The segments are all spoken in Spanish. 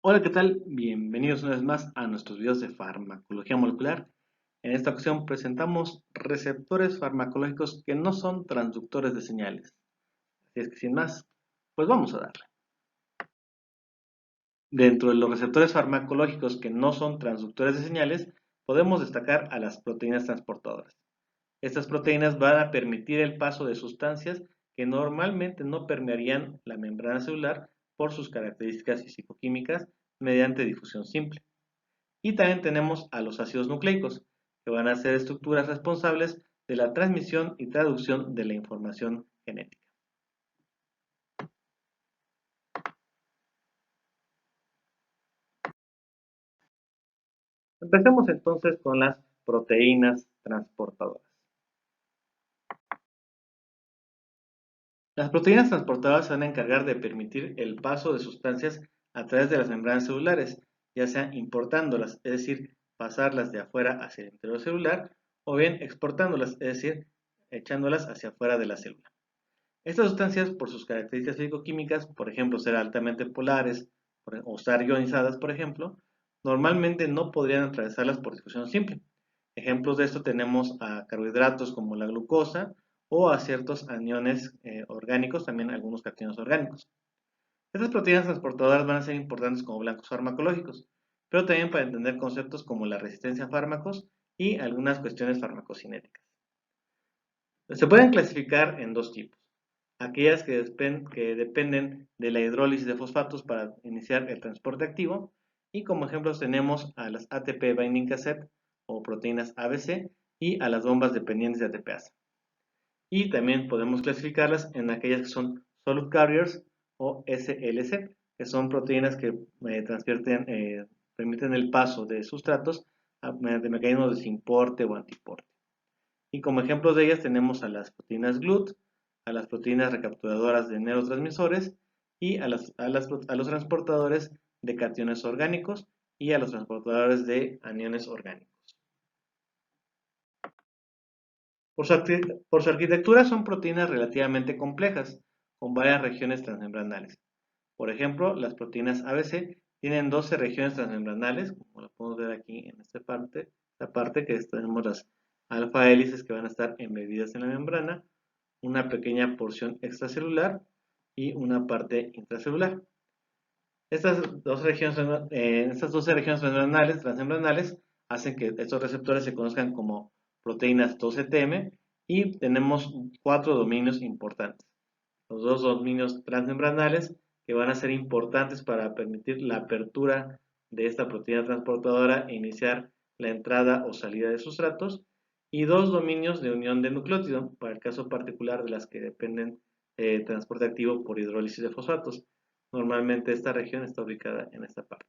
Hola, ¿qué tal? Bienvenidos una vez más a nuestros videos de farmacología molecular. En esta ocasión presentamos receptores farmacológicos que no son transductores de señales. Así es que sin más, pues vamos a darle. Dentro de los receptores farmacológicos que no son transductores de señales, podemos destacar a las proteínas transportadoras. Estas proteínas van a permitir el paso de sustancias que normalmente no permearían la membrana celular por sus características fisicoquímicas mediante difusión simple. Y también tenemos a los ácidos nucleicos, que van a ser estructuras responsables de la transmisión y traducción de la información genética. Empecemos entonces con las proteínas transportadoras. Las proteínas transportadoras se van a encargar de permitir el paso de sustancias a través de las membranas celulares, ya sea importándolas, es decir, pasarlas de afuera hacia el interior celular, o bien exportándolas, es decir, echándolas hacia afuera de la célula. Estas sustancias, por sus características físico-químicas, por ejemplo, ser altamente polares o estar ionizadas, por ejemplo, normalmente no podrían atravesarlas por difusión simple. Ejemplos de esto tenemos a carbohidratos como la glucosa o a ciertos aniones orgánicos, también algunos cationes orgánicos. Estas proteínas transportadoras van a ser importantes como blancos farmacológicos, pero también para entender conceptos como la resistencia a fármacos y algunas cuestiones farmacocinéticas. Se pueden clasificar en dos tipos: aquellas que dependen de la hidrólisis de fosfatos para iniciar el transporte activo, y como ejemplos tenemos a las ATP Binding Cassette o proteínas ABC y a las bombas dependientes de ATPasa. Y también podemos clasificarlas en aquellas que son Solute Carriers o SLC, que son proteínas que permiten el paso de sustratos mediante mecanismos de simporte o antiporte. Y como ejemplos de ellas tenemos a las proteínas GLUT, a las proteínas recapturadoras de neurotransmisores y a los transportadores de cationes orgánicos y a los transportadores de aniones orgánicos. Por su arquitectura son proteínas relativamente complejas, con varias regiones transmembranales. Por ejemplo, las proteínas ABC tienen 12 regiones transmembranales, como lo podemos ver aquí en esta parte que tenemos las alfa hélices que van a estar embebidas en la membrana, una pequeña porción extracelular y una parte intracelular. Estas 12 regiones transmembranales hacen que estos receptores se conozcan como proteínas 12TM, y tenemos 4 dominios importantes. Los dos dominios transmembranales que van a ser importantes para permitir la apertura de esta proteína transportadora e iniciar la entrada o salida de sustratos, y dos dominios de unión de nucleótido, para el caso particular de las que dependen de transporte activo por hidrólisis de fosfatos. Normalmente esta región está ubicada en esta parte.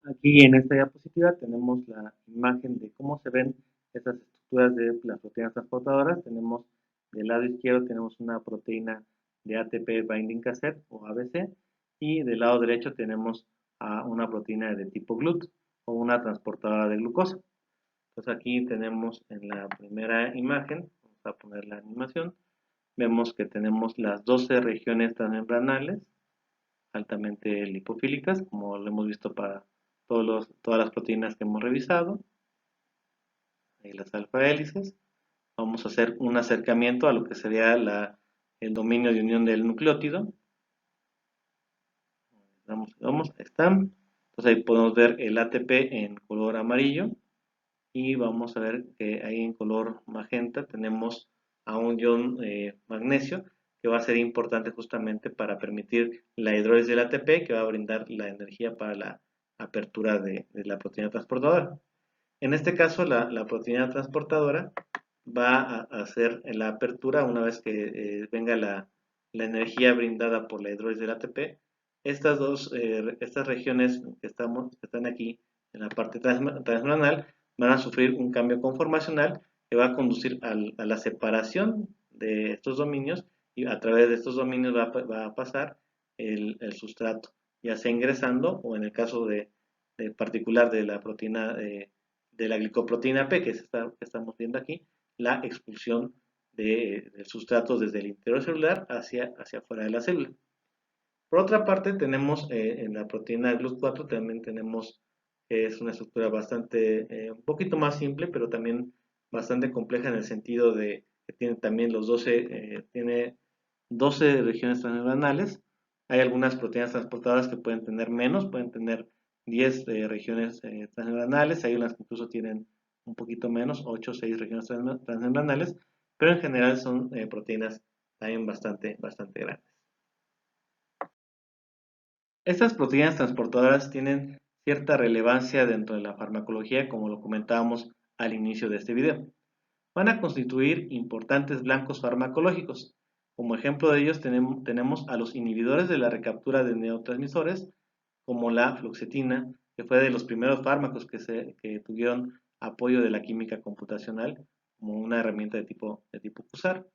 Aquí en esta diapositiva tenemos la imagen de cómo se ven estas estructuras de las proteínas transportadoras. Tenemos del lado izquierdo tenemos una proteína de ATP Binding Cassette o ABC, y del lado derecho tenemos a una proteína de tipo GLUT o una transportadora de glucosa. Entonces aquí tenemos en la primera imagen, vamos a poner la animación, vemos que tenemos las 12 regiones transmembranales altamente lipofílicas, como lo hemos visto para todas las proteínas que hemos revisado, y las alfa hélices. Vamos a hacer un acercamiento a lo que sería el dominio de unión del nucleótido. Están. Entonces ahí podemos ver el ATP en color amarillo, y vamos a ver que ahí en color magenta tenemos a un ion magnesio, que va a ser importante justamente para permitir la hidrólisis del ATP, que va a brindar la energía para la apertura de la proteína transportadora. En este caso, la proteína transportadora va a hacer la apertura una vez que venga la energía brindada por la hidrólisis del ATP. Estas regiones que están aquí en la parte transmembranal van a sufrir un cambio conformacional que va a conducir a la separación de estos dominios, y a través de estos dominios va a pasar el sustrato, ya sea ingresando o en el caso de particular de la proteína de la glicoproteína P, que estamos viendo aquí, la expulsión del sustrato desde el interior celular hacia afuera de la célula. Por otra parte, tenemos en la proteína GLUT4 también tenemos que es una estructura bastante, un poquito más simple, pero también bastante compleja en el sentido de que tiene también tiene 12 regiones transmembranales. Hay algunas proteínas transportadoras que pueden tener menos, pueden tener 10 regiones transmembranales, hay unas que incluso tienen un poquito menos, 8 o 6 regiones transmembranales, pero en general son proteínas también bastante grandes. Estas proteínas transportadoras tienen cierta relevancia dentro de la farmacología, como lo comentábamos al inicio de este video. Van a constituir importantes blancos farmacológicos. Como ejemplo de ellos tenemos a los inhibidores de la recaptura de neurotransmisores, como la fluoxetina, que fue de los primeros fármacos que tuvieron apoyo de la química computacional como una herramienta de tipo QSAR.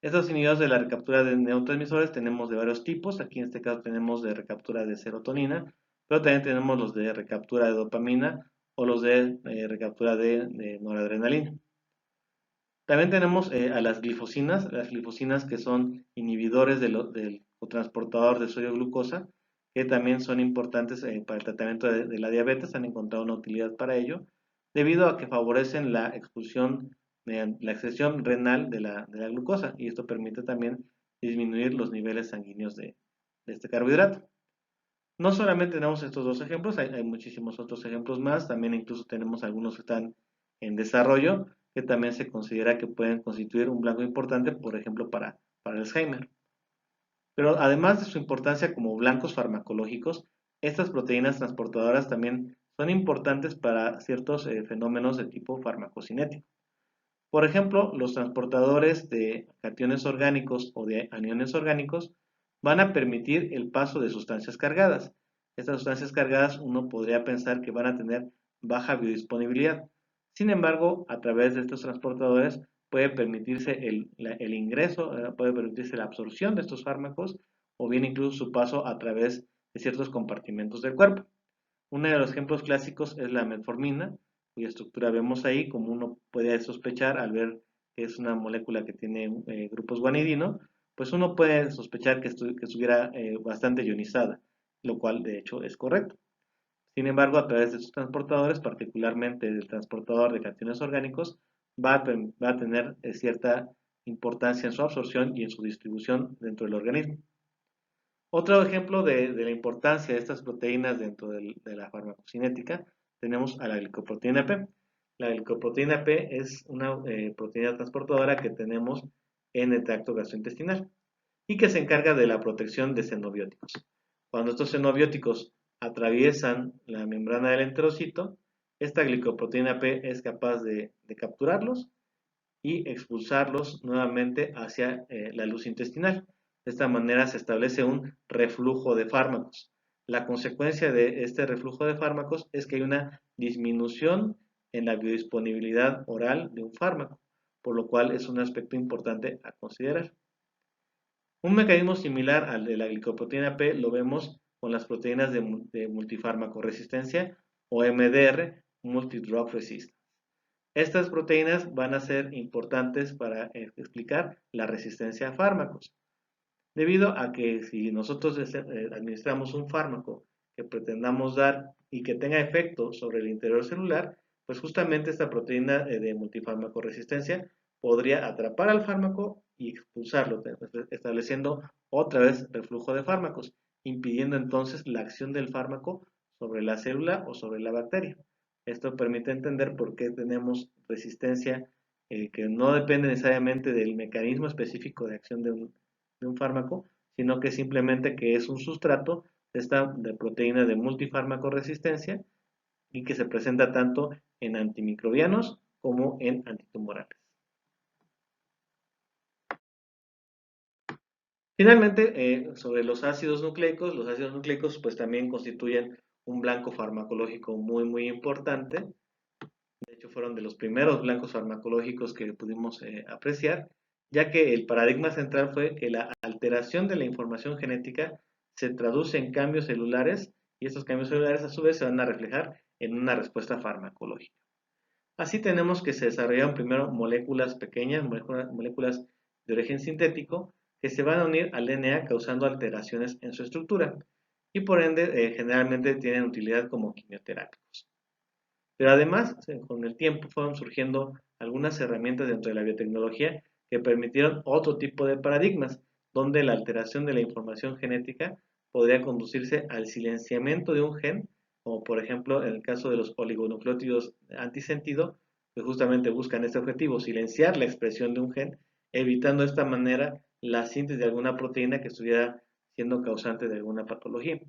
Estos inhibidores de la recaptura de neurotransmisores tenemos de varios tipos. Aquí en este caso tenemos de recaptura de serotonina, pero también tenemos los de recaptura de dopamina o los de recaptura de noradrenalina. También tenemos a las glifosinas que son inhibidores del cotransportador de sodio glucosa, que también son importantes para el tratamiento de la diabetes, han encontrado una utilidad para ello, debido a que favorecen la excreción renal de la glucosa, y esto permite también disminuir los niveles sanguíneos de este carbohidrato. No solamente tenemos estos dos ejemplos, hay muchísimos otros ejemplos más, también incluso tenemos algunos que están en desarrollo, que también se considera que pueden constituir un blanco importante, por ejemplo, para Alzheimer. Pero además de su importancia como blancos farmacológicos, estas proteínas transportadoras también son importantes para ciertos fenómenos de tipo farmacocinético. Por ejemplo, los transportadores de cationes orgánicos o de aniones orgánicos van a permitir el paso de sustancias cargadas. Estas sustancias cargadas uno podría pensar que van a tener baja biodisponibilidad. Sin embargo, a través de estos transportadores puede permitirse el ingreso, puede permitirse la absorción de estos fármacos o bien incluso su paso a través de ciertos compartimentos del cuerpo. Uno de los ejemplos clásicos es la metformina, cuya estructura vemos ahí, como uno puede sospechar al ver que es una molécula que tiene grupos guanidino, pues uno puede sospechar que estuviera bastante ionizada, lo cual de hecho es correcto. Sin embargo, a través de sus transportadores, particularmente el transportador de cationes orgánicos, va a tener cierta importancia en su absorción y en su distribución dentro del organismo. Otro ejemplo de la importancia de estas proteínas dentro de la farmacocinética, tenemos a la glicoproteína P. La glicoproteína P es una proteína transportadora que tenemos en el tracto gastrointestinal y que se encarga de la protección de xenobióticos. Cuando estos xenobióticos atraviesan la membrana del enterocito, esta glicoproteína P es capaz de capturarlos y expulsarlos nuevamente hacia la luz intestinal. De esta manera se establece un reflujo de fármacos. La consecuencia de este reflujo de fármacos es que hay una disminución en la biodisponibilidad oral de un fármaco, por lo cual es un aspecto importante a considerar. Un mecanismo similar al de la glicoproteína P lo vemos con las proteínas de multifármaco resistencia o MDR, multidrug resistance. Estas proteínas van a ser importantes para explicar la resistencia a fármacos, debido a que si nosotros administramos un fármaco que pretendamos dar y que tenga efecto sobre el interior celular, pues justamente esta proteína de multifármaco resistencia podría atrapar al fármaco y expulsarlo, estableciendo otra vez reflujo de fármacos, impidiendo entonces la acción del fármaco sobre la célula o sobre la bacteria. Esto permite entender por qué tenemos resistencia que no depende necesariamente del mecanismo específico de acción de un fármaco, sino que simplemente que es un sustrato de proteína de multifármaco resistencia y que se presenta tanto en antimicrobianos como en antitumorales. Finalmente, sobre los ácidos nucleicos pues también constituyen un blanco farmacológico muy importante. De hecho, fueron de los primeros blancos farmacológicos que pudimos apreciar, ya que el paradigma central fue que la alteración de la información genética se traduce en cambios celulares y estos cambios celulares a su vez se van a reflejar en una respuesta farmacológica. Así tenemos que se desarrollaron primero moléculas pequeñas, moléculas de origen sintético, que se van a unir al DNA causando alteraciones en su estructura y por ende generalmente tienen utilidad como quimioterápicos. Pero además, con el tiempo fueron surgiendo algunas herramientas dentro de la biotecnología que permitieron otro tipo de paradigmas, donde la alteración de la información genética podría conducirse al silenciamiento de un gen, como por ejemplo en el caso de los oligonucleótidos antisentido, que justamente buscan este objetivo, silenciar la expresión de un gen, evitando de esta manera la síntesis de alguna proteína que estuviera siendo causante de alguna patología.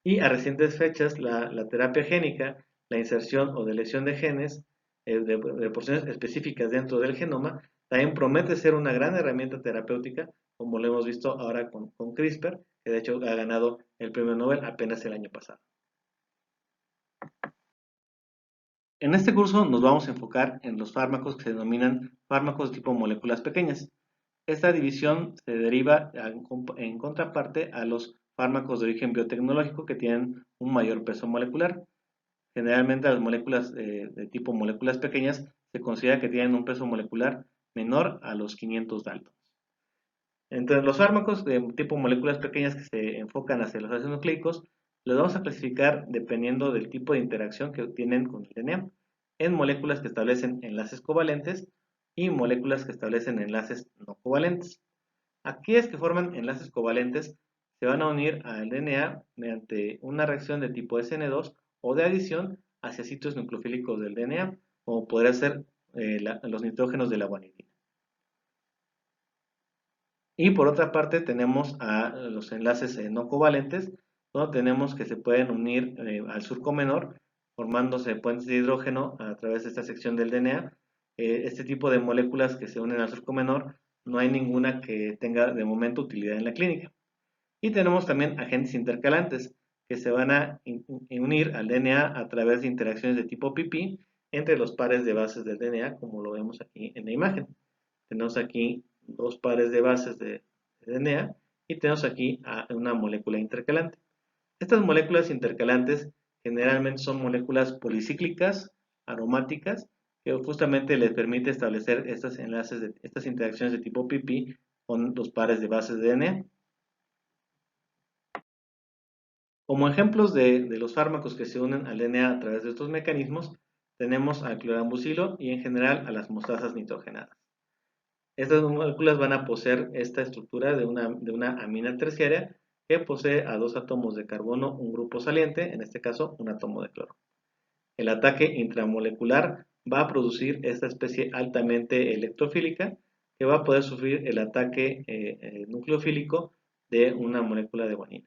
Y a recientes fechas, la terapia génica, la inserción o deleción de genes de porciones específicas dentro del genoma, también promete ser una gran herramienta terapéutica, como lo hemos visto ahora con CRISPR, que de hecho ha ganado el premio Nobel apenas el año pasado. En este curso nos vamos a enfocar en los fármacos que se denominan fármacos tipo moléculas pequeñas. Esta división se deriva en contraparte a los fármacos de origen biotecnológico que tienen un mayor peso molecular. Generalmente las moléculas de tipo moléculas pequeñas se considera que tienen un peso molecular menor a los 500 daltons. Entre los fármacos de tipo moléculas pequeñas que se enfocan hacia los ácidos nucleicos, los vamos a clasificar dependiendo del tipo de interacción que tienen con el DNA, en moléculas que establecen enlaces covalentes y moléculas que establecen enlaces no covalentes. Aquellas que forman enlaces covalentes se van a unir al DNA mediante una reacción de tipo SN2 o de adición hacia sitios nucleofílicos del DNA, como podría ser los nitrógenos de la guanidina. Y por otra parte tenemos a los enlaces no covalentes, donde tenemos que se pueden unir al surco menor, formándose puentes de hidrógeno a través de esta sección del DNA. Este tipo de moléculas que se unen al surco menor, no hay ninguna que tenga de momento utilidad en la clínica. Y tenemos también agentes intercalantes, que se van a unir al DNA a través de interacciones de tipo pp entre los pares de bases del DNA, como lo vemos aquí en la imagen. Tenemos aquí dos pares de bases de DNA y tenemos aquí una molécula intercalante. Estas moléculas intercalantes generalmente son moléculas policíclicas, aromáticas, que justamente les permite establecer estos enlaces, estas interacciones de tipo pp con los pares de bases de DNA. Como ejemplos de los fármacos que se unen al DNA a través de estos mecanismos, tenemos al clorambucilo y en general a las mostazas nitrogenadas. Estas moléculas van a poseer esta estructura de una amina terciaria que posee a dos átomos de carbono, un grupo saliente, en este caso un átomo de cloro. El ataque intramolecular va a producir esta especie altamente electrofílica que va a poder sufrir el ataque nucleofílico de una molécula de guanina.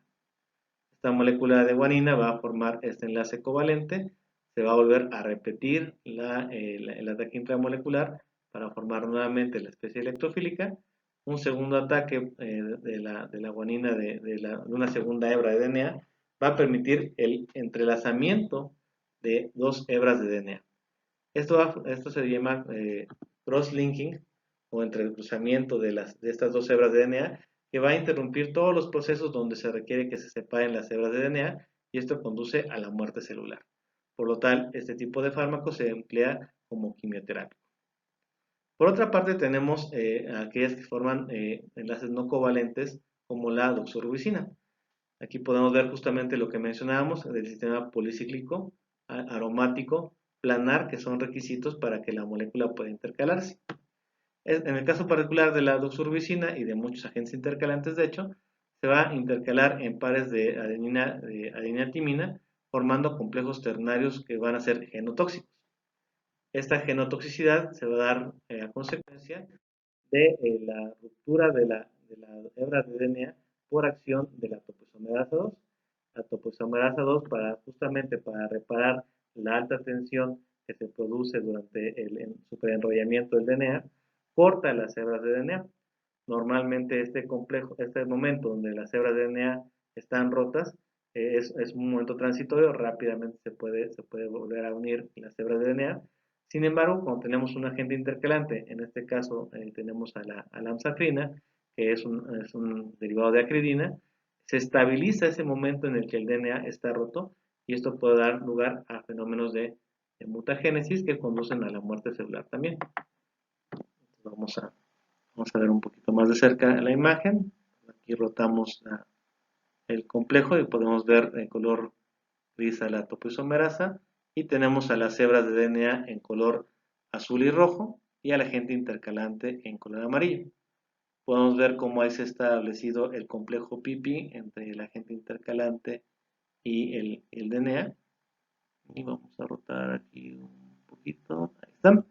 Esta molécula de guanina va a formar este enlace covalente, se va a volver a repetir el ataque intramolecular para formar nuevamente la especie electrofílica, un segundo ataque de la guanina de una segunda hebra de DNA va a permitir el entrelazamiento de dos hebras de DNA. Esto se llama cross-linking o entrecruzamiento de estas dos hebras de DNA que va a interrumpir todos los procesos donde se requiere que se separen las hebras de DNA y esto conduce a la muerte celular. Por lo tal, este tipo de fármaco se emplea como quimioterapia. Por otra parte, tenemos aquellas que forman enlaces no covalentes como la doxorubicina. Aquí podemos ver justamente lo que mencionábamos del sistema policíclico, aromático, planar, que son requisitos para que la molécula pueda intercalarse. En el caso particular de la doxorubicina y de muchos agentes intercalantes, de hecho, se va a intercalar en pares de adenina-timina, formando complejos ternarios que van a ser genotóxicos. Esta genotoxicidad se va a dar a consecuencia de la ruptura de la hebra de DNA por acción de la topoisomerasa 2. La topoisomerasa 2 justamente para reparar la alta tensión que se produce durante el superenrollamiento del DNA, corta las hebras de DNA. Normalmente este momento donde las hebras de DNA están rotas, es un momento transitorio, rápidamente se puede volver a unir las hebras de DNA. Sin embargo, cuando tenemos un agente intercalante, en este caso tenemos a la amsafrina, que es un derivado de acridina, se estabiliza ese momento en el que el DNA está roto y esto puede dar lugar a fenómenos de mutagénesis que conducen a la muerte celular también. Entonces vamos a Vamos a ver un poquito más de cerca la imagen. Aquí rotamos el complejo y podemos ver en color gris a la topoisomerasa y tenemos a las hebras de DNA en color azul y rojo y al agente intercalante en color amarillo. Podemos ver cómo ahí se ha establecido el complejo pipi entre el agente intercalante y el DNA. Y vamos a rotar aquí un poquito. Ahí está.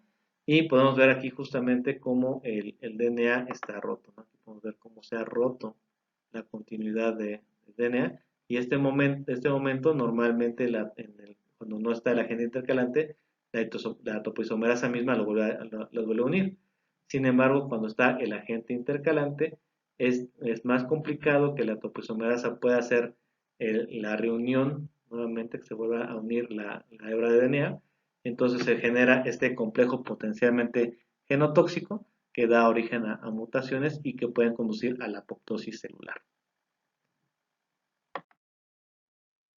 Y podemos ver aquí justamente cómo el DNA está roto, ¿no? Aquí podemos ver cómo se ha roto la continuidad del DNA. Y este momento normalmente cuando no está el agente intercalante, la topoisomerasa misma lo vuelve a unir. Sin embargo, cuando está el agente intercalante, es más complicado que la topoisomerasa pueda hacer la reunión, nuevamente que se vuelva a unir la hebra de DNA. Entonces se genera este complejo potencialmente genotóxico que da origen a mutaciones y que pueden conducir a la apoptosis celular.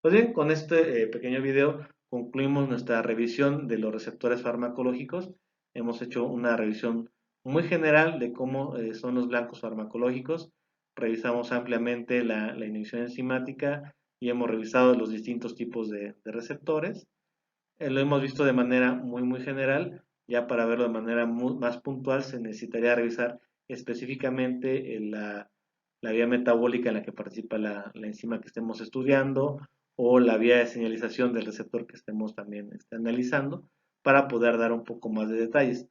Pues bien, con este pequeño video concluimos nuestra revisión de los receptores farmacológicos. Hemos hecho una revisión muy general de cómo son los blancos farmacológicos. Revisamos ampliamente la inhibición enzimática y hemos revisado los distintos tipos de receptores. Lo hemos visto de manera muy general. Ya para verlo de manera más puntual se necesitaría revisar específicamente la vía metabólica en la que participa la enzima que estemos estudiando o la vía de señalización del receptor que estemos también analizando para poder dar un poco más de detalles.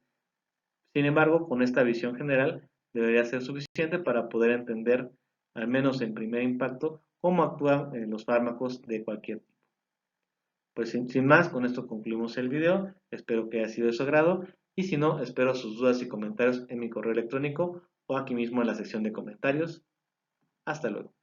Sin embargo, con esta visión general debería ser suficiente para poder entender, al menos en primer impacto, cómo actúan los fármacos de cualquier tipo. Pues sin más, con esto concluimos el video. Espero que haya sido de su agrado y si no, espero sus dudas y comentarios en mi correo electrónico o aquí mismo en la sección de comentarios. Hasta luego.